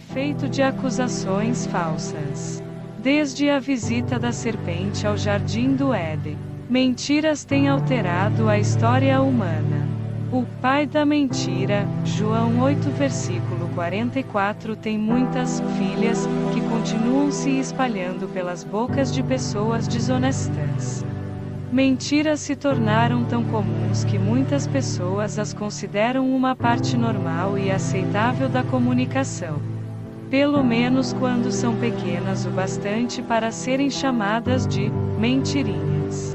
efeito de acusações falsas. Desde a visita da serpente ao jardim do Éden, mentiras têm alterado a história humana. O pai da mentira, João 8 versículo 44, tem muitas filhas que continuam se espalhando pelas bocas de pessoas desonestas. Mentiras se tornaram tão comuns que muitas pessoas as consideram uma parte normal e aceitável da comunicação. Pelo menos quando são pequenas o bastante para serem chamadas de mentirinhas.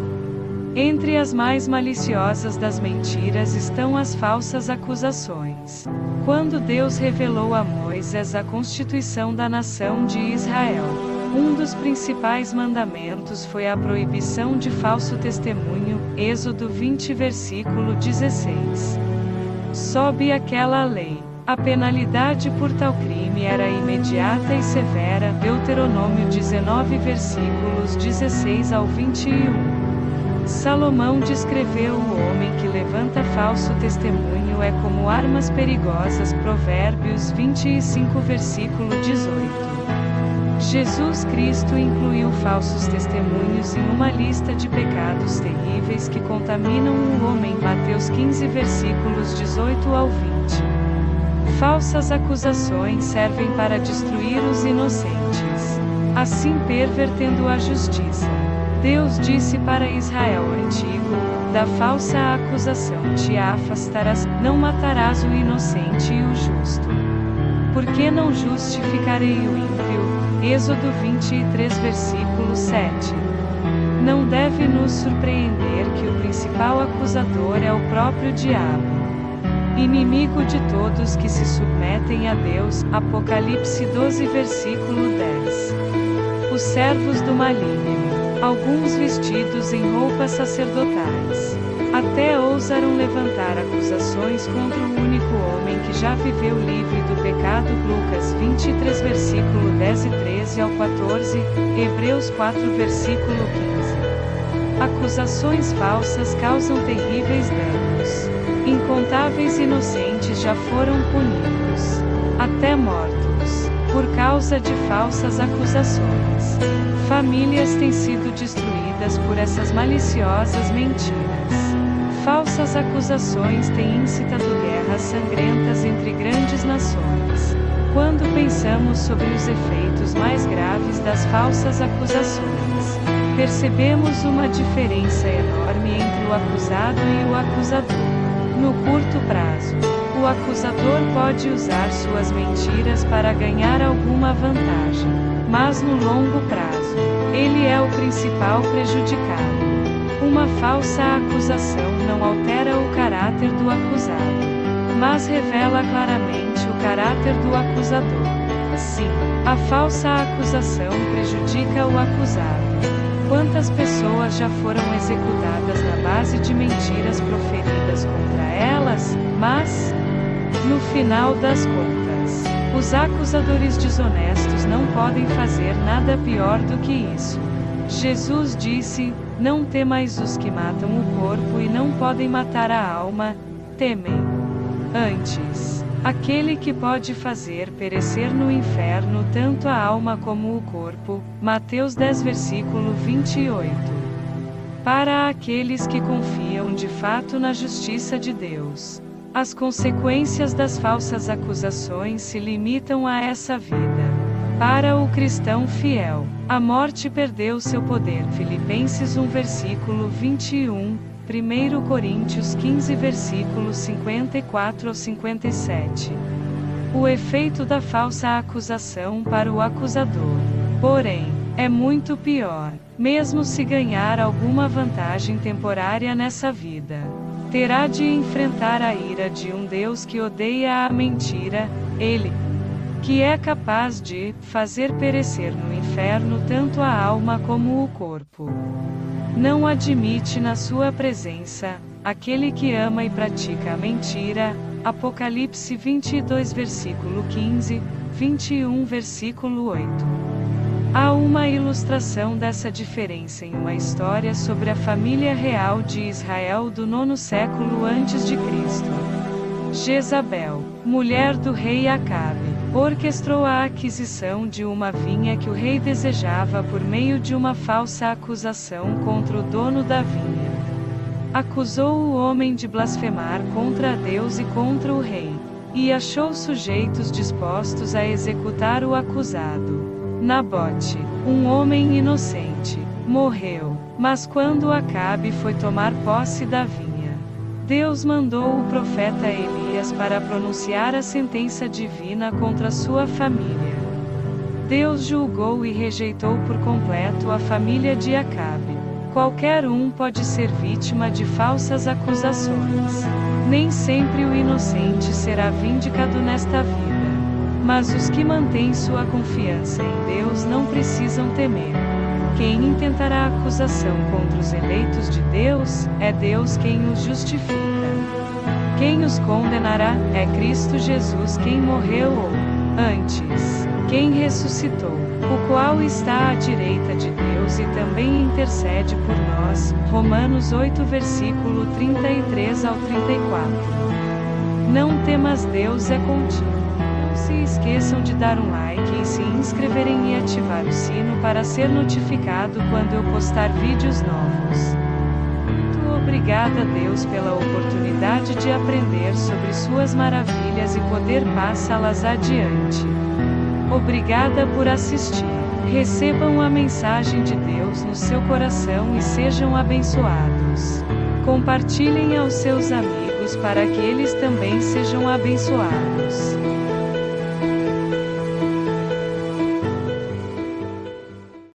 Entre as mais maliciosas das mentiras estão as falsas acusações. Quando Deus revelou a Moisés a constituição da nação de Israel, um dos principais mandamentos foi a proibição de falso testemunho, Êxodo 20 versículo 16. Sob aquela lei, a penalidade por tal crime era imediata e severa, Deuteronômio 19 versículos 16 ao 21. Salomão descreveu o homem que levanta falso testemunho é como armas perigosas, Provérbios 25 versículo 18. Jesus Cristo incluiu falsos testemunhos em uma lista de pecados terríveis que contaminam o homem, Mateus 15 versículos 18 ao 20. Falsas acusações servem para destruir os inocentes, assim pervertendo a justiça. Deus disse para Israel antigo, da falsa acusação te afastarás, não matarás o inocente e o justo. Porque não justificarei o ímpio? Êxodo 23 versículo 7. Não deve nos surpreender que o principal acusador é o próprio diabo, inimigo de todos que se submetem a Deus, Apocalipse 12 versículo 10. Os servos do maligno, alguns vestidos em roupas sacerdotais, até ousaram levantar acusações contra o único homem que já viveu livre do pecado, Lucas 23 versículo 10 e 13 ao 14, Hebreus 4 versículo 15. Acusações falsas causam terríveis danos. Incontáveis inocentes já foram punidos, até mortos, por causa de falsas acusações. Famílias têm sido destruídas por essas maliciosas mentiras. Falsas acusações têm incitado guerras sangrentas entre grandes nações. Quando pensamos sobre os efeitos mais graves das falsas acusações, percebemos uma diferença enorme entre o acusado e o acusador. No curto prazo, o acusador pode usar suas mentiras para ganhar alguma vantagem, mas no longo prazo, ele é o principal prejudicado. Uma falsa acusação não altera o caráter do acusado, mas revela claramente o caráter do acusador. Sim, a falsa acusação prejudica o acusado. Quantas pessoas já foram executadas na base de mentiras proferidas contra elas, mas, no final das contas, os acusadores desonestos não podem fazer nada pior do que isso. Jesus disse, não temais os que matam o corpo e não podem matar a alma, temem antes aquele que pode fazer perecer no inferno tanto a alma como o corpo, Mateus 10 versículo 28. Para aqueles que confiam de fato na justiça de Deus, as consequências das falsas acusações se limitam a essa vida. Para o cristão fiel, a morte perdeu seu poder. Filipenses 1 versículo 21, 1 Coríntios 15 versículos 54 ao 57. O efeito da falsa acusação para o acusador, porém, é muito pior. Mesmo se ganhar alguma vantagem temporária nessa vida, terá de enfrentar a ira de um Deus que odeia a mentira, Ele, que é capaz de fazer perecer no inferno tanto a alma como o corpo. Não admite na sua presença aquele que ama e pratica a mentira, Apocalipse 22 versículo 15, 21 versículo 8. Há uma ilustração dessa diferença em uma história sobre a família real de Israel do 9º século a.C. Jezabel, mulher do rei Acabe, orquestrou a aquisição de uma vinha que o rei desejava por meio de uma falsa acusação contra o dono da vinha. Acusou o homem de blasfemar contra Deus e contra o rei, e achou sujeitos dispostos a executar o acusado. Nabote, um homem inocente, morreu, mas quando Acabe foi tomar posse da vinha, Deus mandou o profeta Elias para pronunciar a sentença divina contra sua família. Deus julgou e rejeitou por completo a família de Acabe. Qualquer um pode ser vítima de falsas acusações. Nem sempre o inocente será vindicado nesta vida. Mas os que mantêm sua confiança em Deus não precisam temer. Quem intentará acusação contra os eleitos de Deus, é Deus quem os justifica. Quem os condenará, é Cristo Jesus quem morreu ou, antes, quem ressuscitou, o qual está à direita de Deus e também intercede por nós. Romanos 8 versículo 33 ao 34. Não temas, Deus é contigo. Não se esqueçam de dar um like e se inscreverem e ativar o sino para ser notificado quando eu postar vídeos novos. Muito obrigada, Deus, pela oportunidade de aprender sobre suas maravilhas e poder passá-las adiante. Obrigada por assistir. Recebam a mensagem de Deus no seu coração e sejam abençoados. Compartilhem aos seus amigos para que eles também sejam abençoados.